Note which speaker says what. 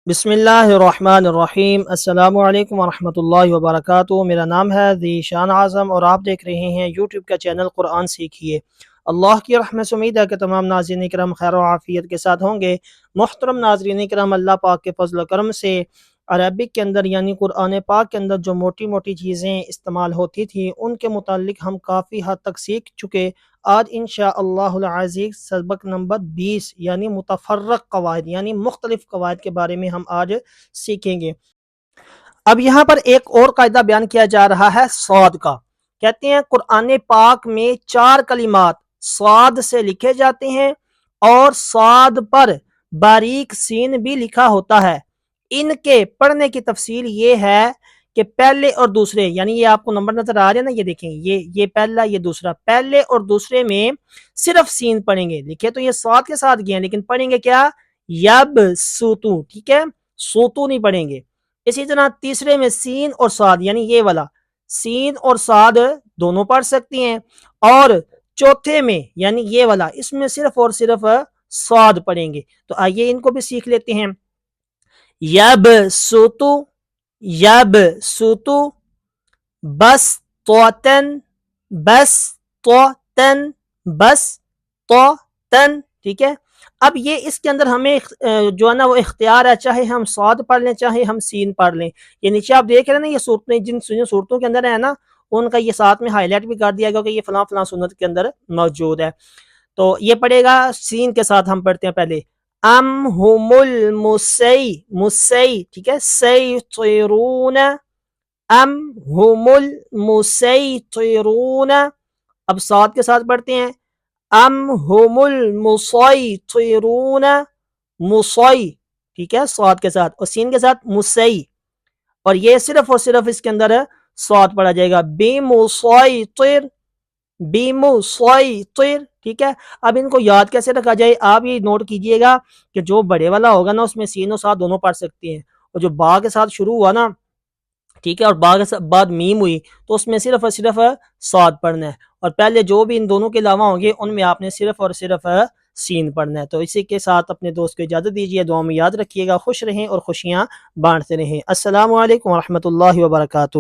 Speaker 1: بسم اللہ الرحمن الرحیم۔ السلام علیکم ورحمۃ اللہ وبرکاتہ۔ میرا نام ہے ذیشان اعظم اور آپ دیکھ رہے ہیں یوٹیوب کا چینل قرآن سیکھیے۔ اللہ کی رحمت سے امید ہے کہ تمام ناظرین اکرام خیر و عافیت کے ساتھ ہوں گے۔ محترم ناظرین اکرام، اللہ پاک کے فضل و کرم سے عربک کے اندر یعنی قرآن پاک کے اندر جو موٹی موٹی چیزیں استعمال ہوتی تھیں ان کے متعلق ہم کافی حد تک سیکھ چکے۔ آج انشاءاللہ العزیز سبق نمبر 20 یعنی متفرق قواعد یعنی مختلف قواعد کے بارے میں ہم آج سیکھیں گے۔ اب یہاں پر ایک اور قاعدہ بیان کیا جا رہا ہے صاد کا۔ کہتے ہیں قرآن پاک میں 4 کلمات صاد سے لکھے جاتے ہیں اور صاد پر باریک سین بھی لکھا ہوتا ہے۔ ان کے پڑھنے کی تفصیل یہ ہے کہ پہلے اور دوسرے یعنی یہ آپ کو نمبر نظر آ رہے ہیں نا، یہ دیکھیں یہ پہلا یہ دوسرا، پہلے اور دوسرے میں صرف سین پڑھیں گے۔ لکھے تو یہ صاد کے ساتھ گئے ہیں لیکن پڑھیں گے کیا؟ یب سوتو، ٹھیک ہے، سوتو نہیں پڑھیں گے۔ اسی طرح تیسرے میں سین اور صاد یعنی یہ والا سین اور صاد دونوں پڑھ سکتی ہیں، اور چوتھے میں یعنی یہ والا اس میں صرف اور صرف صاد پڑھیں گے۔ تو آئیے ان کو بھی سیکھ لیتے ہیں۔ یب سوتو، یب سوتو، بس توتن، بس توتن، بس توتن، ٹھیک ہے۔ اب یہ اس کے اندر ہمیں جو ہے نا وہ اختیار ہے، چاہے ہم صاد پڑھ لیں چاہے ہم سین پڑھ لیں۔ یہ نیچے آپ دیکھ رہے ہیں نا، یہ صورتیں جن صورتوں کے اندر ہے نا ان کا یہ ساتھ میں ہائی لائٹ بھی کر دیا گیا کہ یہ فلاں فلاں سنت کے اندر موجود ہے۔ تو یہ پڑھے گا سین کے ساتھ، ہم پڑھتے ہیں پہلے ام ہم المسی، مسی، ٹھیک ہے، سیطرون، ام ہم المسیطرون۔ اب صاد کے ساتھ پڑھتے ہیں ام ہم المسیطرون، مسی، ٹھیک ہے، صاد کے ساتھ، اور سین کے ساتھ مسی، اور یہ صرف اور صرف اس کے اندر صاد پڑھا جائے گا بمسیطر، بمسیطر، ٹھیک ہے۔ اب ان کو یاد کیسے رکھا جائے؟ آپ یہ نوٹ کیجئے گا کہ جو بڑے والا ہوگا نا اس میں سین اور صاد دونوں پڑھ سکتے ہیں، اور جو با کے ساتھ شروع ہوا نا، ٹھیک ہے، اور با کے بعد میم ہوئی تو اس میں صرف اور صرف صاد پڑھنا ہے، اور پہلے جو بھی ان دونوں کے علاوہ ہوں گے ان میں آپ نے صرف اور صرف سین پڑھنا ہے۔ تو اسی کے ساتھ اپنے دوست کو اجازت دیجیے، دعا میں یاد رکھیے گا، خوش رہیں اور خوشیاں بانٹتے رہیں۔ السلام علیکم ورحمۃ اللہ وبرکاتہ۔